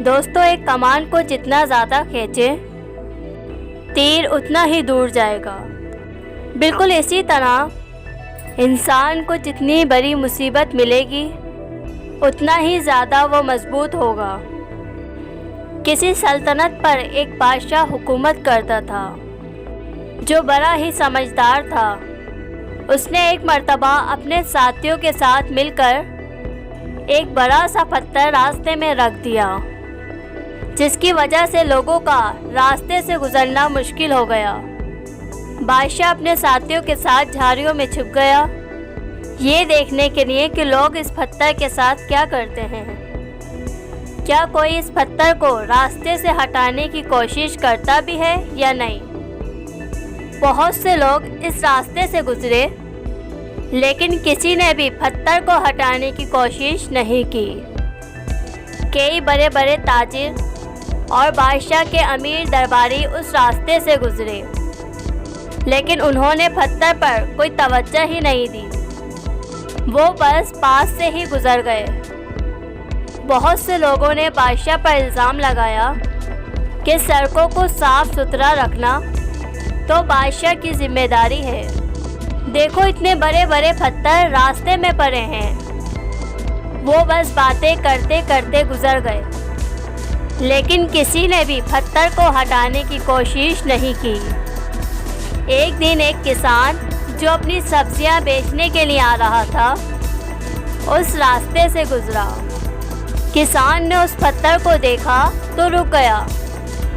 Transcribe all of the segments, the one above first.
दोस्तों, एक कमान को जितना ज़्यादा खींचे तीर उतना ही दूर जाएगा। बिल्कुल इसी तरह इंसान को जितनी बड़ी मुसीबत मिलेगी उतना ही ज़्यादा वो मजबूत होगा। किसी सल्तनत पर एक बादशाह हुकूमत करता था जो बड़ा ही समझदार था। उसने एक मर्तबा अपने साथियों के साथ मिलकर एक बड़ा सा पत्थर रास्ते में रख दिया, जिसकी वजह से लोगों का रास्ते से गुजरना मुश्किल हो गया। बादशाह अपने साथियों के साथ झाड़ियों में छुप गया, ये देखने के लिए कि लोग इस पत्थर के साथ क्या करते हैं। क्या कोई इस पत्थर को रास्ते से हटाने की कोशिश करता भी है या नहीं। बहुत से लोग इस रास्ते से गुजरे, लेकिन किसी ने भी पत्थर को हटाने की कोशिश नहीं की। कई बड़े बड़े ताजिर और बादशाह के अमीर दरबारी उस रास्ते से गुजरे, लेकिन उन्होंने पत्थर पर कोई तवज्जो ही नहीं दी। वो बस पास से ही गुजर गए। बहुत से लोगों ने बादशाह पर इल्ज़ाम लगाया कि सड़कों को साफ सुथरा रखना तो बादशाह की जिम्मेदारी है। देखो, इतने बड़े बड़े पत्थर रास्ते में पड़े हैं। वो बस बातें करते करते गुजर गए, लेकिन किसी ने भी पत्थर को हटाने की कोशिश नहीं की। एक दिन एक किसान जो अपनी सब्जियां बेचने के लिए आ रहा था, उस रास्ते से गुजरा। किसान ने उस पत्थर को देखा तो रुक गया,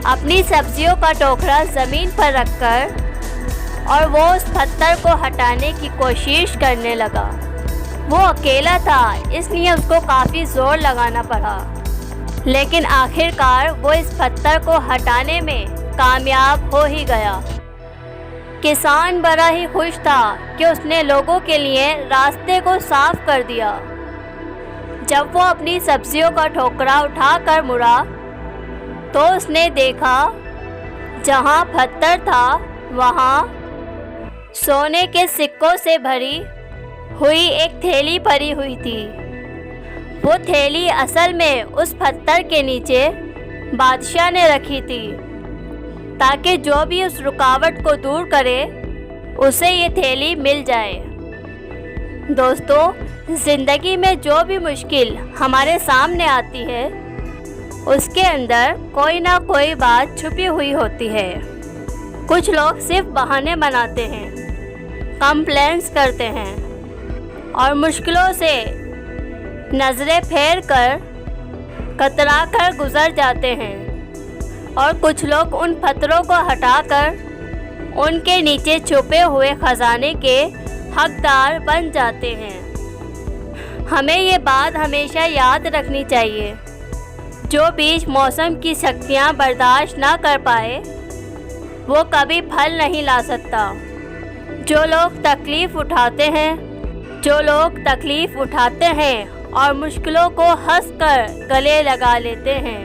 अपनी सब्जियों का टोकरा ज़मीन पर रखकर, और वो उस पत्थर को हटाने की कोशिश करने लगा। वो अकेला था, इसलिए उसको काफ़ी ज़ोर लगाना पड़ा, लेकिन आखिरकार वो इस पत्थर को हटाने में कामयाब हो ही गया। किसान बड़ा ही खुश था कि उसने लोगों के लिए रास्ते को साफ कर दिया। जब वो अपनी सब्जियों का टोकरा उठाकर मुड़ा तो उसने देखा जहाँ पत्थर था वहाँ सोने के सिक्कों से भरी हुई एक थैली पड़ी हुई थी। वो थैली असल में उस पत्थर के नीचे बादशाह ने रखी थी, ताकि जो भी उस रुकावट को दूर करे उसे ये थैली मिल जाए। दोस्तों, ज़िंदगी में जो भी मुश्किल हमारे सामने आती है उसके अंदर कोई ना कोई बात छुपी हुई होती है। कुछ लोग सिर्फ बहाने बनाते हैं, कंप्लेंट्स करते हैं और मुश्किलों से नज़रें फेर कर कतरा कर गुजर जाते हैं, और कुछ लोग उन पत्थरों को हटाकर उनके नीचे छुपे हुए खजाने के हकदार बन जाते हैं। हमें ये बात हमेशा याद रखनी चाहिए, जो बीज मौसम की शक्तियाँ बर्दाश्त ना कर पाए वो कभी फल नहीं ला सकता। जो लोग तकलीफ़ उठाते हैं और मुश्किलों को हंसकर गले लगा लेते हैं,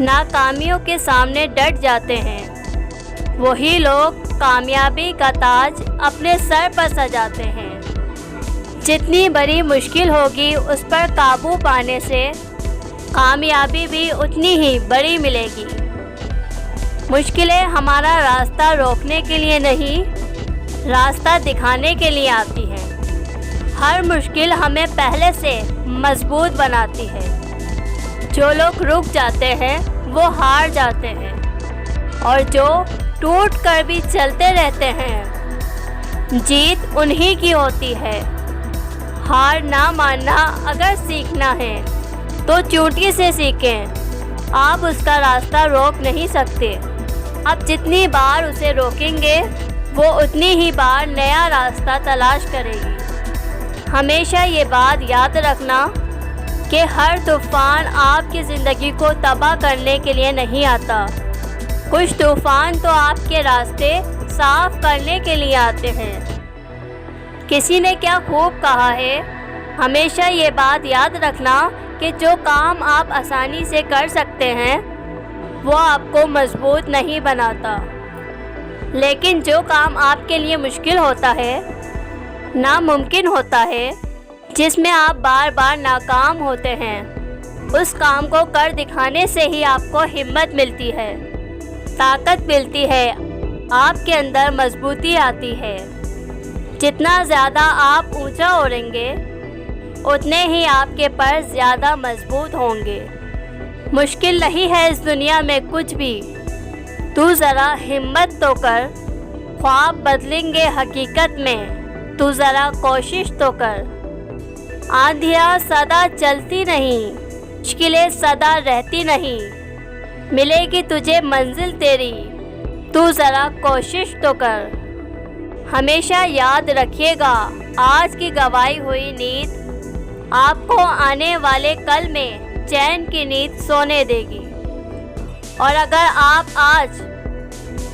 नाकामियों के सामने डट जाते हैं, वही लोग कामयाबी का ताज अपने सर पर सजाते हैं। जितनी बड़ी मुश्किल होगी उस पर काबू पाने से कामयाबी भी उतनी ही बड़ी मिलेगी। मुश्किलें हमारा रास्ता रोकने के लिए नहीं, रास्ता दिखाने के लिए आती हैं। हर मुश्किल हमें पहले से मजबूत बनाती है। जो लोग रुक जाते हैं वो हार जाते हैं, और जो टूट कर भी चलते रहते हैं जीत उन्हीं की होती है। हार ना मानना अगर सीखना है तो चोटी से सीखें। आप उसका रास्ता रोक नहीं सकते। आप जितनी बार उसे रोकेंगे वो उतनी ही बार नया रास्ता तलाश करेगी। हमेशा ये बात याद रखना कि हर तूफ़ान आपकी ज़िंदगी को तबाह करने के लिए नहीं आता। कुछ तूफ़ान तो आपके रास्ते साफ करने के लिए आते हैं। किसी ने क्या खूब कहा है, हमेशा ये बात याद रखना कि जो काम आप आसानी से कर सकते हैं वो आपको मजबूत नहीं बनाता, लेकिन जो काम आपके लिए मुश्किल होता है, नामुमकिन होता है, जिसमें आप बार बार नाकाम होते हैं, उस काम को कर दिखाने से ही आपको हिम्मत मिलती है, ताकत मिलती है, आपके अंदर मजबूती आती है। जितना ज़्यादा आप ऊंचा उड़ेंगे उतने ही आपके पर ज़्यादा मजबूत होंगे। मुश्किल नहीं है इस दुनिया में कुछ भी, तू ज़रा हिम्मत तो कर, ख्वाब बदलेंगे हकीकत में, तू ज़रा कोशिश तो कर। आंधियाँ सदा चलती नहीं, मुश्किलें सदा रहती नहीं, मिलेगी तुझे मंजिल तेरी, तू ज़रा कोशिश तो कर। हमेशा याद रखिएगा, आज की गवाई हुई नींद आपको आने वाले कल में चैन की नींद सोने देगी। और अगर आप आज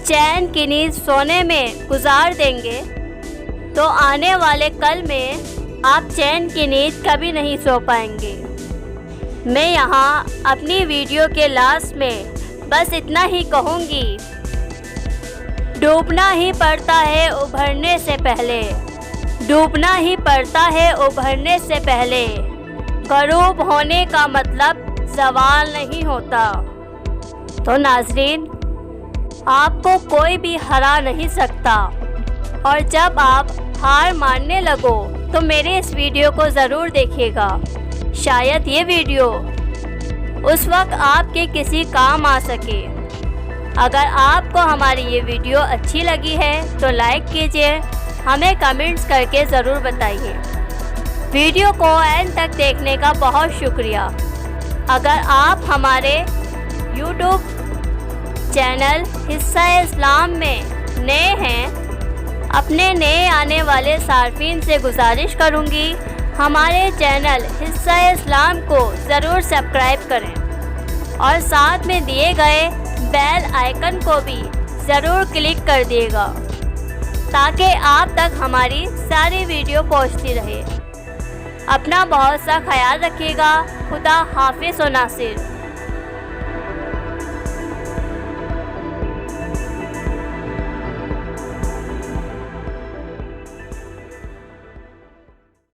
चैन की नींद सोने में गुजार देंगे तो आने वाले कल में आप चैन की नींद कभी नहीं सो पाएंगे। मैं यहाँ अपनी वीडियो के लास्ट में बस इतना ही कहूँगी, डूबना ही पड़ता है उभरने से पहले, डूबना ही पड़ता है उभरने से पहले, गरूब होने का मतलब ज़वाल नहीं होता। तो नाज़रीन, आपको कोई भी हरा नहीं सकता, और जब आप हार मानने लगो तो मेरे इस वीडियो को ज़रूर देखिएगा। शायद ये वीडियो उस वक्त आपके किसी काम आ सके। अगर आपको हमारी ये वीडियो अच्छी लगी है तो लाइक कीजिए, हमें कमेंट्स करके ज़रूर बताइए। वीडियो को एंड तक देखने का बहुत शुक्रिया। अगर आप हमारे YouTube चैनल हिस्सा इस्लाम में नए हैं, अपने नए आने वाले सार्फिन से गुजारिश करूंगी, हमारे चैनल हिस्सा इस्लाम को ज़रूर सब्सक्राइब करें और साथ में दिए गए बेल आइकन को भी ज़रूर क्लिक कर दिएगा, ताकि आप तक हमारी सारी वीडियो पहुंचती रहे। अपना बहुत सा ख्याल रखिएगा। खुदा हाफिज़ व नासिर।